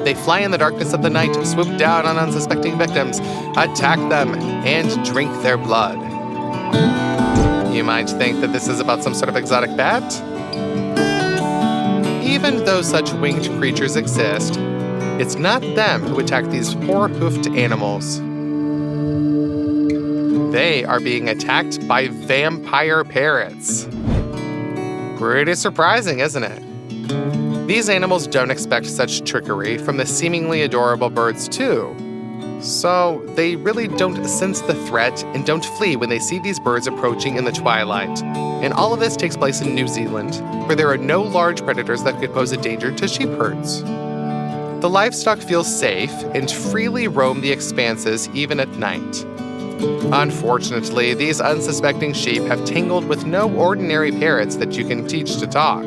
They fly in the darkness of the night, swoop down on unsuspecting victims, attack them, and drink their blood. You might think that this is about some sort of exotic bat. Even though such winged creatures exist, it's not them who attack these poor hoofed animals. They are being attacked by vampire parrots. Pretty surprising, isn't it? These animals don't expect such trickery from the seemingly adorable birds too. So they really don't sense the threat and don't flee when they see these birds approaching in the twilight. And all of this takes place in New Zealand, where there are no large predators that could pose a danger to sheep herds. The livestock feel safe and freely roam the expanses even at night. Unfortunately, these unsuspecting sheep have tangled with no ordinary parrots that you can teach to talk.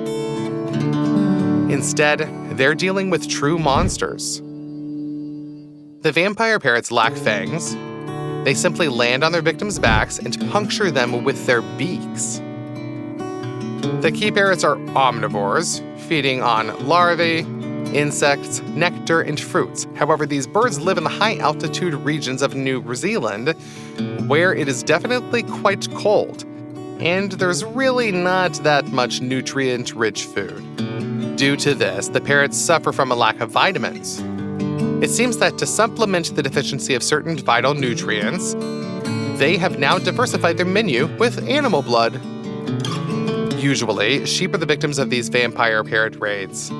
Instead, they're dealing with true monsters. The vampire parrots lack fangs. They simply land on their victims' backs and puncture them with their beaks. The key parrots are omnivores, feeding on larvae, insects, nectar, and fruits. However, these birds live in the high-altitude regions of New Zealand, where it is definitely quite cold, and there's really not that much nutrient-rich food. Due to this, the parrots suffer from a lack of vitamins. It seems that to supplement the deficiency of certain vital nutrients, they have now diversified their menu with animal blood. Usually, sheep are the victims of these vampire parrot raids.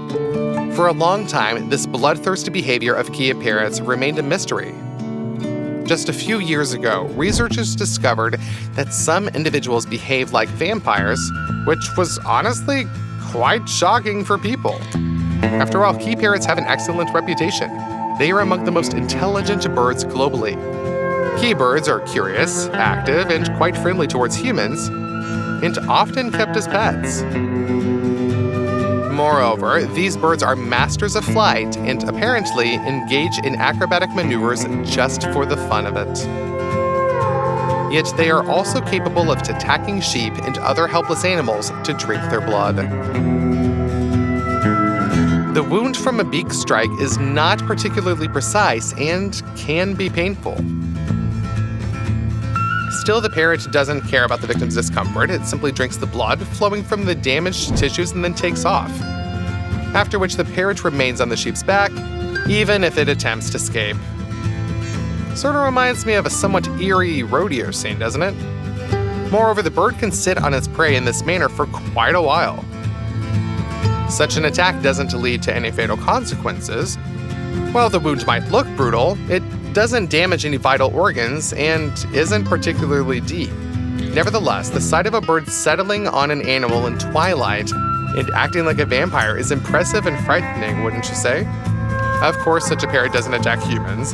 For a long time, this bloodthirsty behavior of Kia parrots remained a mystery. Just a few years ago, researchers discovered that some individuals behave like vampires, which was honestly quite shocking for people. After all, key parrots have an excellent reputation. They are among the most intelligent birds globally. Key birds are curious, active, and quite friendly towards humans, and often kept as pets. Moreover, these birds are masters of flight and apparently engage in acrobatic maneuvers just for the fun of it. Yet they are also capable of attacking sheep and other helpless animals to drink their blood. The wound from a beak strike is not particularly precise and can be painful. Still, the parrot doesn't care about the victim's discomfort. It simply drinks the blood flowing from the damaged tissues and then takes off. After which the parrot remains on the sheep's back, even if it attempts to escape. Sort of reminds me of a somewhat eerie rodeo scene, doesn't it? Moreover, the bird can sit on its prey in this manner for quite a while. Such an attack doesn't lead to any fatal consequences. While the wound might look brutal, it doesn't damage any vital organs and isn't particularly deep. Nevertheless, the sight of a bird settling on an animal in twilight and acting like a vampire is impressive and frightening, wouldn't you say? Of course, such a parrot doesn't attack humans.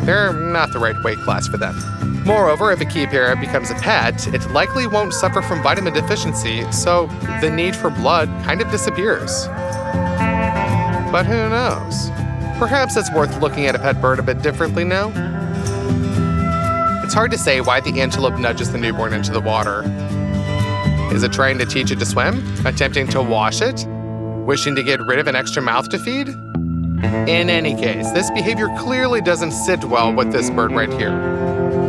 They're not the right weight class for them. Moreover, if a key parrot becomes a pet, it likely won't suffer from vitamin deficiency, so the need for blood kind of disappears. But who knows? Perhaps it's worth looking at a pet bird a bit differently now. It's hard to say why the antelope nudges the newborn into the water. Is it trying to teach it to swim? Attempting to wash it? Wishing to get rid of an extra mouth to feed? In any case, this behavior clearly doesn't sit well with this bird right here.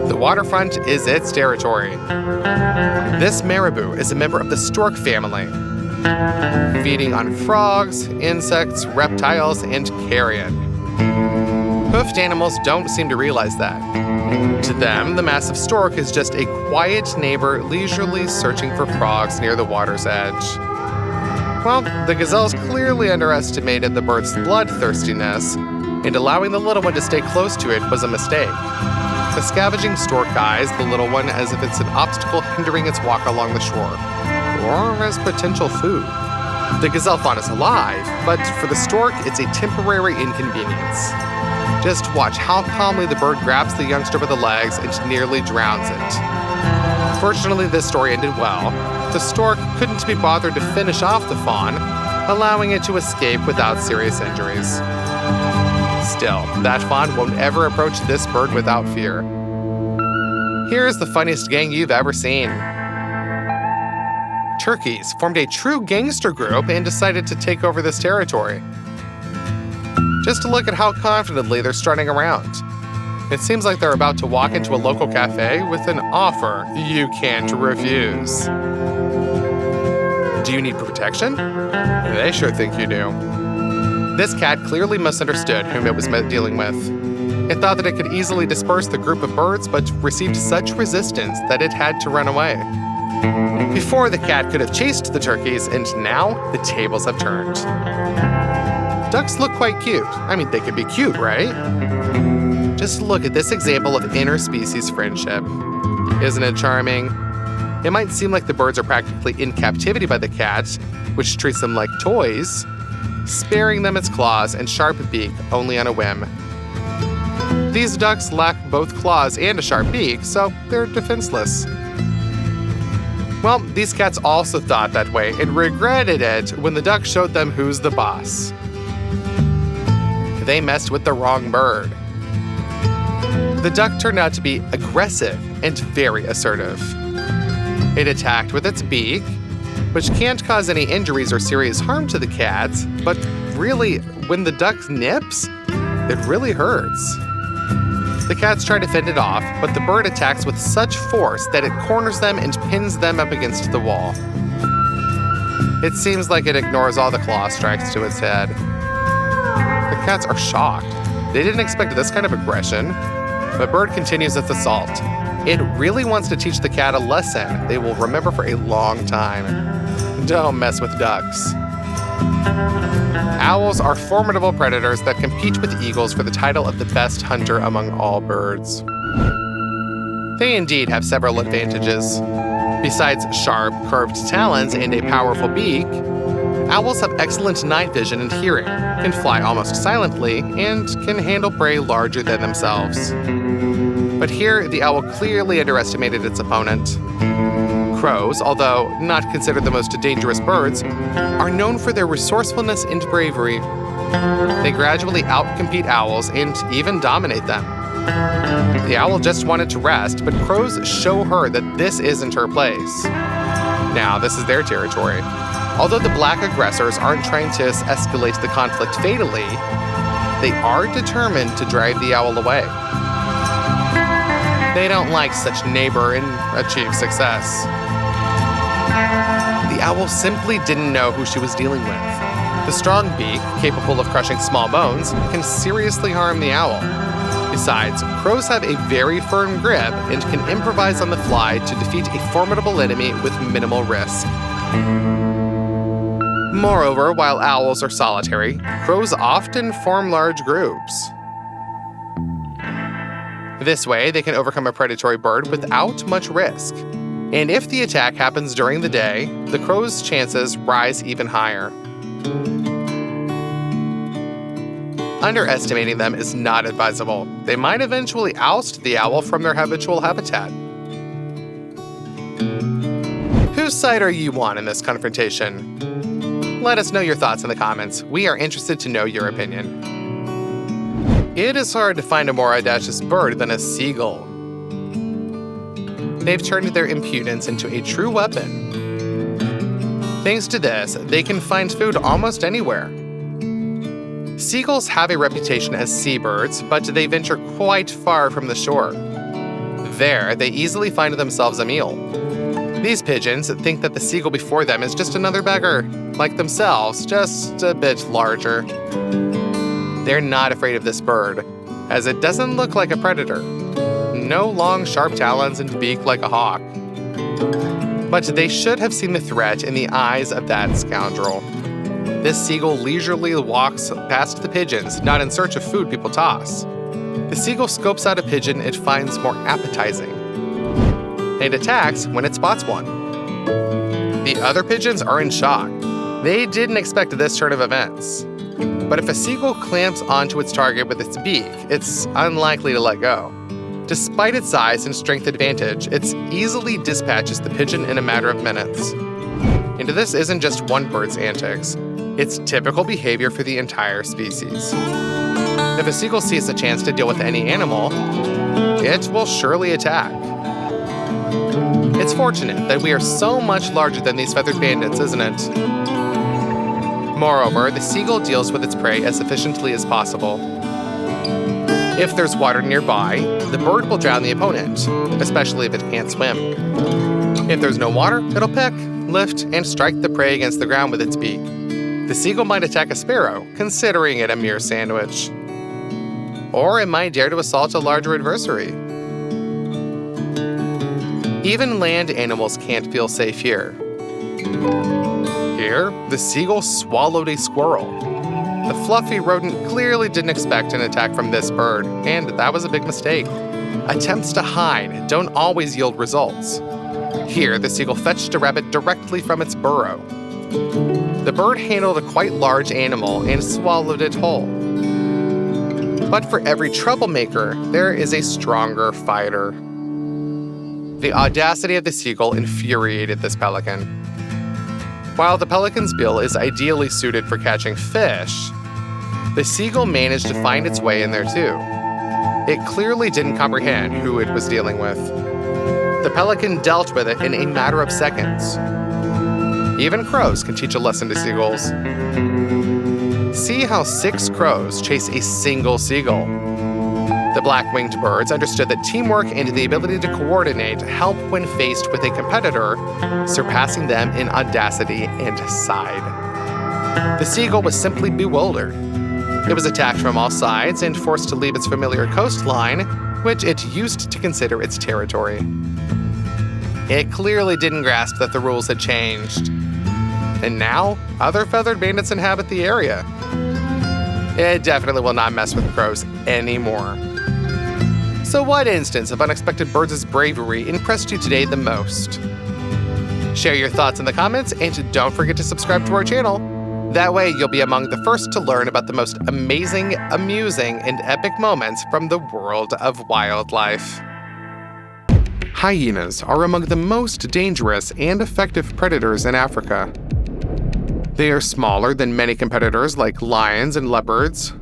The waterfront is its territory. This marabou is a member of the stork family, feeding on frogs, insects, reptiles, and carrion. Hoofed animals don't seem to realize that. To them, the massive stork is just a quiet neighbor leisurely searching for frogs near the water's edge. Well, the gazelles clearly underestimated the bird's bloodthirstiness, and allowing the little one to stay close to it was a mistake. The scavenging stork eyes the little one as if it's an obstacle hindering its walk along the shore, or as potential food. The gazelle fawn is alive, but for the stork, it's a temporary inconvenience. Just watch how calmly the bird grabs the youngster by the legs and nearly drowns it. Fortunately, this story ended well. The stork couldn't be bothered to finish off the fawn, allowing it to escape without serious injuries. Still, that fawn won't ever approach this bird without fear. Here's the funniest gang you've ever seen. Turkeys formed a true gangster group and decided to take over this territory. Just to look at how confidently they're strutting around. It seems like they're about to walk into a local cafe with an offer you can't refuse. Do you need protection? They sure think you do. This cat clearly misunderstood whom it was dealing with. It thought that it could easily disperse the group of birds, but received such resistance that it had to run away. Before, the cat could have chased the turkeys, and now the tables have turned. Ducks look quite cute. I mean, they could be cute, right? Just look at this example of interspecies friendship. Isn't it charming? It might seem like the birds are practically in captivity by the cat, which treats them like toys, sparing them its claws and sharp beak only on a whim. These ducks lack both claws and a sharp beak, so they're defenseless. Well, these cats also thought that way and regretted it when the duck showed them who's the boss. They messed with the wrong bird. The duck turned out to be aggressive and very assertive. It attacked with its beak, which can't cause any injuries or serious harm to the cats, but really, when the duck nips, it really hurts. The cats try to fend it off, but the bird attacks with such force that it corners them and pins them up against the wall. It seems like it ignores all the claw strikes to its head. The cats are shocked. They didn't expect this kind of aggression, but bird continues its assault. It really wants to teach the cat a lesson they will remember for a long time. Don't mess with ducks. Owls are formidable predators that compete with eagles for the title of the best hunter among all birds. They indeed have several advantages. Besides sharp, curved talons and a powerful beak, owls have excellent night vision and hearing, can fly almost silently, and can handle prey larger than themselves. But here, the owl clearly underestimated its opponent. Crows, although not considered the most dangerous birds, are known for their resourcefulness and bravery. They gradually outcompete owls and even dominate them. The owl just wanted to rest, but crows show her that this isn't her place. Now, this is their territory. Although the black aggressors aren't trying to escalate the conflict fatally, they are determined to drive the owl away. They don't like such neighbor and achieve success. The owl simply didn't know who she was dealing with. The strong beak, capable of crushing small bones, can seriously harm the owl. Besides, crows have a very firm grip and can improvise on the fly to defeat a formidable enemy with minimal risk. Moreover, while owls are solitary, crows often form large groups. This way, they can overcome a predatory bird without much risk. And if the attack happens during the day, the crow's chances rise even higher. Underestimating them is not advisable. They might eventually oust the owl from their habitual habitat. Whose side are you on in this confrontation? Let us know your thoughts in the comments. We are interested to know your opinion. It is hard to find a more audacious bird than a seagull. They've turned their impudence into a true weapon. Thanks to this, they can find food almost anywhere. Seagulls have a reputation as seabirds, but they venture quite far from the shore. There, they easily find themselves a meal. These pigeons think that the seagull before them is just another beggar, like themselves, just a bit larger. They're not afraid of this bird, as it doesn't look like a predator. No long, sharp talons and beak like a hawk. But they should have seen the threat in the eyes of that scoundrel. This seagull leisurely walks past the pigeons, not in search of food people toss. The seagull scopes out a pigeon it finds more appetizing. It attacks when it spots one. The other pigeons are in shock. They didn't expect this turn of events. But if a seagull clamps onto its target with its beak, it's unlikely to let go. Despite its size and strength advantage, it easily dispatches the pigeon in a matter of minutes. And this isn't just one bird's antics. It's typical behavior for the entire species. If a seagull sees a chance to deal with any animal, it will surely attack. It's fortunate that we are so much larger than these feathered bandits, isn't it? Moreover, the seagull deals with its prey as efficiently as possible. If there's water nearby, the bird will drown the opponent, especially if it can't swim. If there's no water, it'll pick, lift, and strike the prey against the ground with its beak. The seagull might attack a sparrow, considering it a mere sandwich. Or it might dare to assault a larger adversary. Even land animals can't feel safe here. Here, the seagull swallowed a squirrel. The fluffy rodent clearly didn't expect an attack from this bird, and that was a big mistake. Attempts to hide don't always yield results. Here, the seagull fetched a rabbit directly from its burrow. The bird handled a quite large animal and swallowed it whole. But for every troublemaker, there is a stronger fighter. The audacity of the seagull infuriated this pelican. While the pelican's bill is ideally suited for catching fish, the seagull managed to find its way in there too. It clearly didn't comprehend who it was dealing with. The pelican dealt with it in a matter of seconds. Even crows can teach a lesson to seagulls. See how 6 crows chase a single seagull. The black-winged birds understood that teamwork and the ability to coordinate help when faced with a competitor, surpassing them in audacity and side. The seagull was simply bewildered. It was attacked from all sides and forced to leave its familiar coastline, which it used to consider its territory. It clearly didn't grasp that the rules had changed. And now, other feathered bandits inhabit the area. It definitely will not mess with crows anymore. So what instance of unexpected birds' bravery impressed you today the most? Share your thoughts in the comments and don't forget to subscribe to our channel. That way you'll be among the first to learn about the most amazing, amusing, and epic moments from the world of wildlife. Hyenas are among the most dangerous and effective predators in Africa. They are smaller than many competitors like lions and leopards,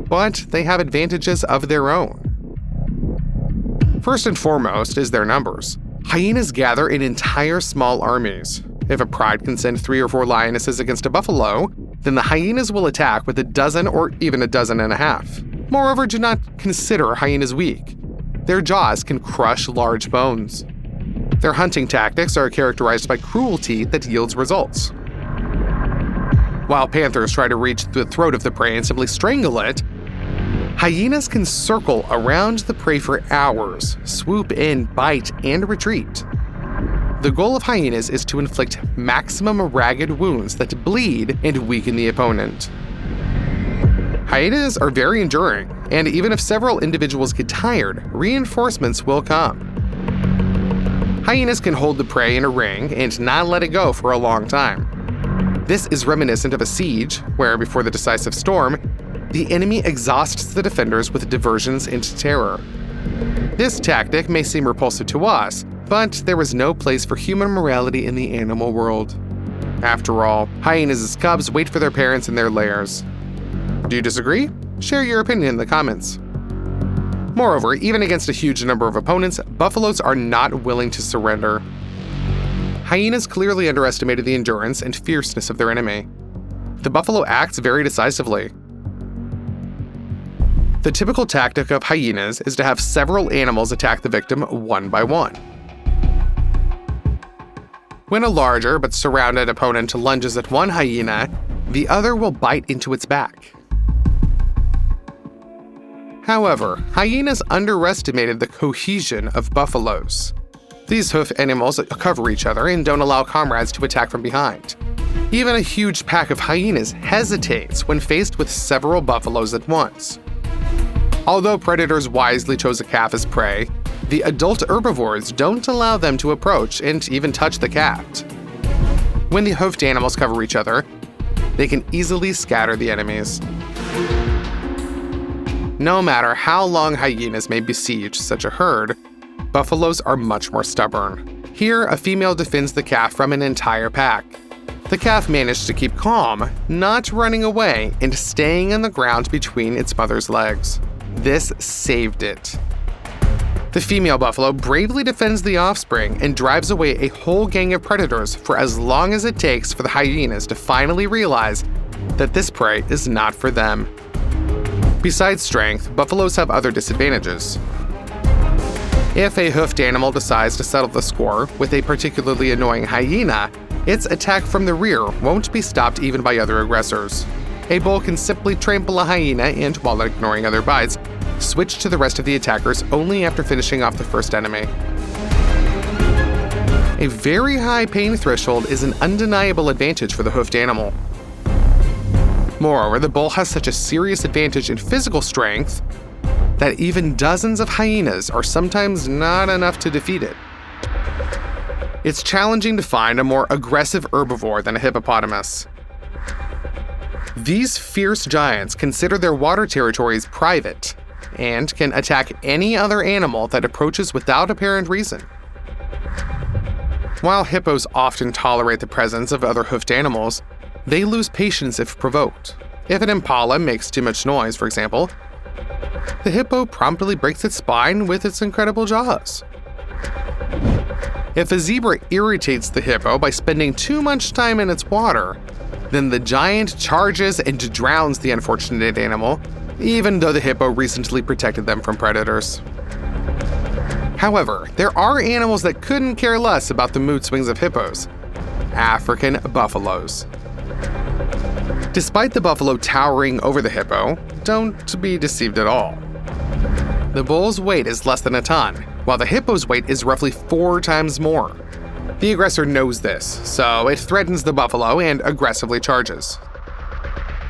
but they have advantages of their own. First and foremost is their numbers. Hyenas gather in entire small armies. If a pride can send 3 or 4 lionesses against a buffalo, then the hyenas will attack with a dozen or even a dozen and a half. Moreover, do not consider hyenas weak. Their jaws can crush large bones. Their hunting tactics are characterized by cruelty that yields results. While panthers try to reach the throat of the prey and simply strangle it, hyenas can circle around the prey for hours, swoop in, bite, and retreat. The goal of hyenas is to inflict maximum ragged wounds that bleed and weaken the opponent. Hyenas are very enduring, and even if several individuals get tired, reinforcements will come. Hyenas can hold the prey in a ring and not let it go for a long time. This is reminiscent of a siege, where before the decisive storm, the enemy exhausts the defenders with diversions and terror. This tactic may seem repulsive to us, but there is no place for human morality in the animal world. After all, hyenas' cubs wait for their parents in their lairs. Do you disagree? Share your opinion in the comments. Moreover, even against a huge number of opponents, buffaloes are not willing to surrender. Hyenas clearly underestimated the endurance and fierceness of their enemy. The buffalo acts very decisively. The typical tactic of hyenas is to have several animals attack the victim one by one. When a larger but surrounded opponent lunges at one hyena, the other will bite into its back. However, hyenas underestimated the cohesion of buffaloes. These hoof animals cover each other and don't allow comrades to attack from behind. Even a huge pack of hyenas hesitates when faced with several buffaloes at once. Although predators wisely chose a calf as prey, the adult herbivores don't allow them to approach and even touch the calf. When the hoofed animals cover each other, they can easily scatter the enemies. No matter how long hyenas may besiege such a herd, buffaloes are much more stubborn. Here, a female defends the calf from an entire pack. The calf managed to keep calm, not running away and staying on the ground between its mother's legs. This saved it. The female buffalo bravely defends the offspring and drives away a whole gang of predators for as long as it takes for the hyenas to finally realize that this prey is not for them. Besides strength, buffaloes have other disadvantages. If a hoofed animal decides to settle the score with a particularly annoying hyena, its attack from the rear won't be stopped even by other aggressors. A bull can simply trample a hyena and, while ignoring other bites, switch to the rest of the attackers only after finishing off the first enemy. A very high pain threshold is an undeniable advantage for the hoofed animal. Moreover, the bull has such a serious advantage in physical strength that even dozens of hyenas are sometimes not enough to defeat it. It's challenging to find a more aggressive herbivore than a hippopotamus. These fierce giants consider their water territories private and can attack any other animal that approaches without apparent reason. While hippos often tolerate the presence of other hoofed animals, they lose patience if provoked. If an impala makes too much noise, for example, the hippo promptly breaks its spine with its incredible jaws. If a zebra irritates the hippo by spending too much time in its water, then the giant charges and drowns the unfortunate animal, even though the hippo recently protected them from predators. However, there are animals that couldn't care less about the mood swings of hippos: African buffaloes. Despite the buffalo towering over the hippo, don't be deceived at all. The bull's weight is less than a ton, while the hippo's weight is roughly 4 times more. The aggressor knows this, so it threatens the buffalo and aggressively charges.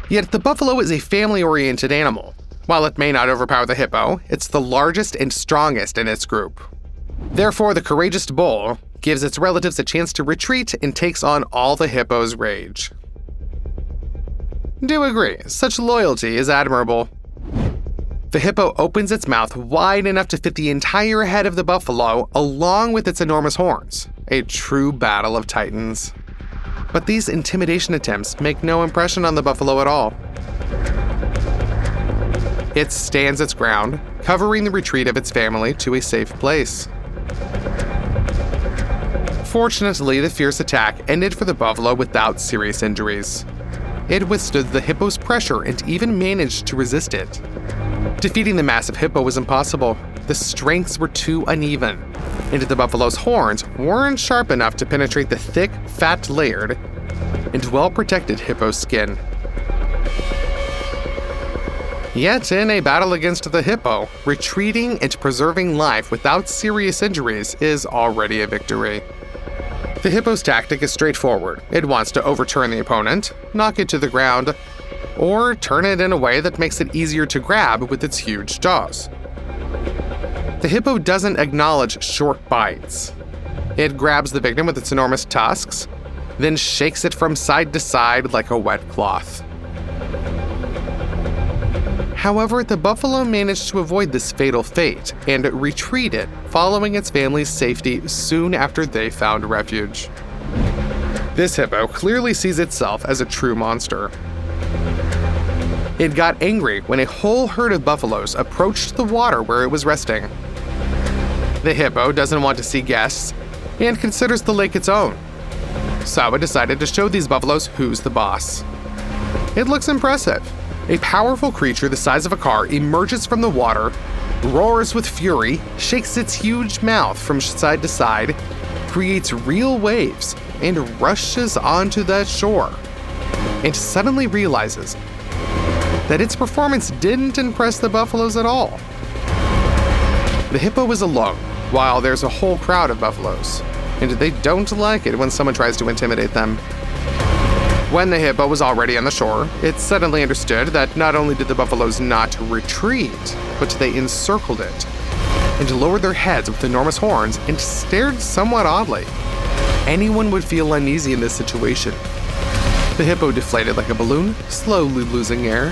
Yet the buffalo is a family-oriented animal. While it may not overpower the hippo, it's the largest and strongest in its group. Therefore, the courageous bull gives its relatives a chance to retreat and takes on all the hippo's rage. Do agree, such loyalty is admirable. The hippo opens its mouth wide enough to fit the entire head of the buffalo along with its enormous horns. A true battle of titans. But these intimidation attempts make no impression on the buffalo at all. It stands its ground, covering the retreat of its family to a safe place. Fortunately, the fierce attack ended for the buffalo without serious injuries. It withstood the hippo's pressure and even managed to resist it. Defeating the massive hippo was impossible. The strengths were too uneven, and the buffalo's horns weren't sharp enough to penetrate the thick, fat-layered, and well-protected hippo's skin. Yet, in a battle against the hippo, retreating and preserving life without serious injuries is already a victory. The hippo's tactic is straightforward. It wants to overturn the opponent, knock it to the ground, or turn it in a way that makes it easier to grab with its huge jaws. The hippo doesn't acknowledge short bites. It grabs the victim with its enormous tusks, then shakes it from side to side like a wet cloth. However, the buffalo managed to avoid this fatal fate and retreated, following its family's safety soon after they found refuge. This hippo clearly sees itself as a true monster. It got angry when a whole herd of buffaloes approached the water where it was resting. The hippo doesn't want to see guests and considers the lake its own. So it decided to show these buffaloes who's the boss. It looks impressive. A powerful creature the size of a car emerges from the water, roars with fury, shakes its huge mouth from side to side, creates real waves, and rushes onto that shore, and suddenly realizes that its performance didn't impress the buffaloes at all. The hippo is alone, while there's a whole crowd of buffaloes, and they don't like it when someone tries to intimidate them. When the hippo was already on the shore, it suddenly understood that not only did the buffaloes not retreat, but they encircled it and lowered their heads with enormous horns and stared somewhat oddly. Anyone would feel uneasy in this situation. The hippo deflated like a balloon, slowly losing air.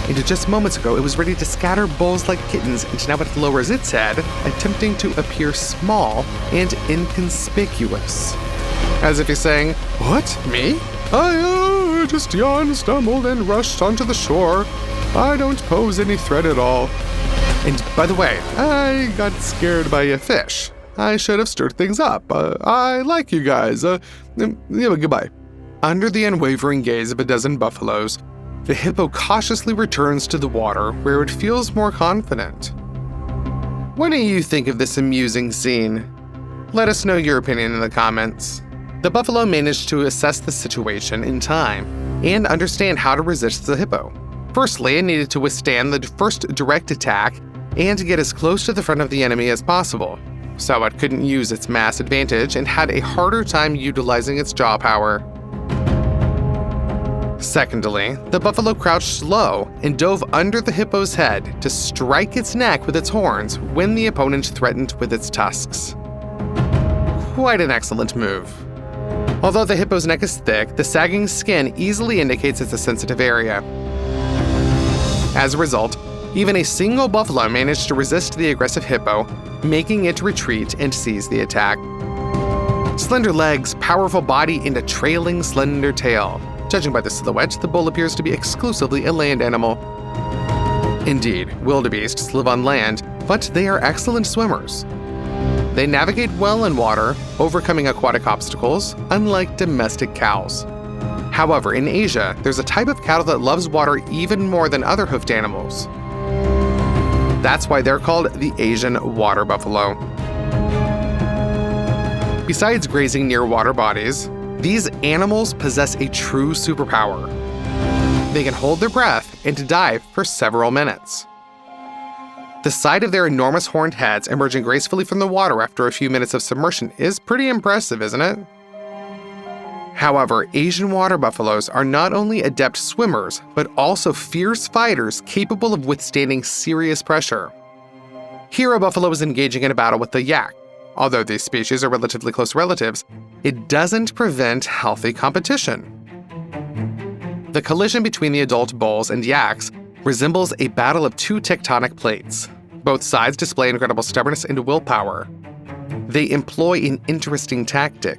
And just moments ago, it was ready to scatter bulls like kittens, and now it lowers its head, attempting to appear small and inconspicuous. As if he's saying, "What, me? I just yawned, stumbled, and rushed onto the shore. I don't pose any threat at all." And by the way, I got scared by a fish. I should have stirred things up. I like you guys. Goodbye. Under the unwavering gaze of a dozen buffaloes, the hippo cautiously returns to the water where it feels more confident. What do you think of this amusing scene? Let us know your opinion in the comments. The buffalo managed to assess the situation in time and understand how to resist the hippo. Firstly, it needed to withstand the first direct attack and get as close to the front of the enemy as possible, so it couldn't use its mass advantage and had a harder time utilizing its jaw power. Secondly, the buffalo crouched low and dove under the hippo's head to strike its neck with its horns when the opponent threatened with its tusks. Quite an excellent move. Although the hippo's neck is thick, the sagging skin easily indicates it's a sensitive area. As a result, even a single buffalo managed to resist the aggressive hippo, making it retreat and seize the attack. Slender legs, powerful body, and a trailing slender tail. Judging by the silhouette, the bull appears to be exclusively a land animal. Indeed, wildebeests live on land, but they are excellent swimmers. They navigate well in water, overcoming aquatic obstacles, unlike domestic cows. However, in Asia, there's a type of cattle that loves water even more than other hoofed animals. That's why they're called the Asian water buffalo. Besides grazing near water bodies, these animals possess a true superpower. They can hold their breath and dive for several minutes. The sight of their enormous horned heads emerging gracefully from the water after a few minutes of submersion is pretty impressive, isn't it? However, Asian water buffaloes are not only adept swimmers, but also fierce fighters capable of withstanding serious pressure. Here, a buffalo is engaging in a battle with the yak. Although these species are relatively close relatives, it doesn't prevent healthy competition. The collision between the adult bulls and yaks resembles a battle of two tectonic plates. Both sides display incredible stubbornness and willpower. They employ an interesting tactic.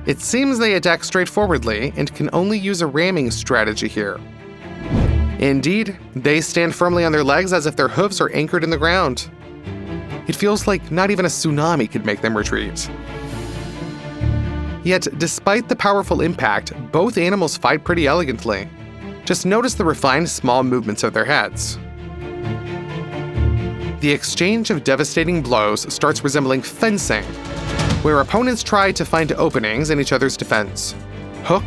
It seems they attack straightforwardly and can only use a ramming strategy here. Indeed, they stand firmly on their legs as if their hooves are anchored in the ground. It feels like not even a tsunami could make them retreat. Yet, despite the powerful impact, both animals fight pretty elegantly. Just notice the refined small movements of their heads. The exchange of devastating blows starts resembling fencing, where opponents try to find openings in each other's defense. Hook,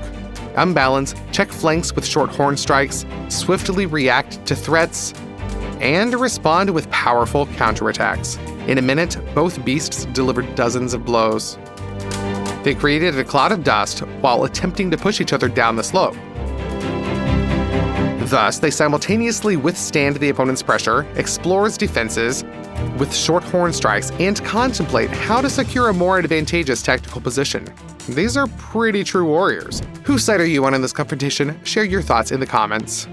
unbalance, check flanks with short horn strikes, swiftly react to threats, and respond with powerful counterattacks. In a minute, both beasts delivered dozens of blows. They created a cloud of dust while attempting to push each other down the slope. Thus, they simultaneously withstand the opponent's pressure, explore its defenses with short horn strikes, and contemplate how to secure a more advantageous tactical position. These are pretty true warriors. Whose side are you on in this confrontation? Share your thoughts in the comments.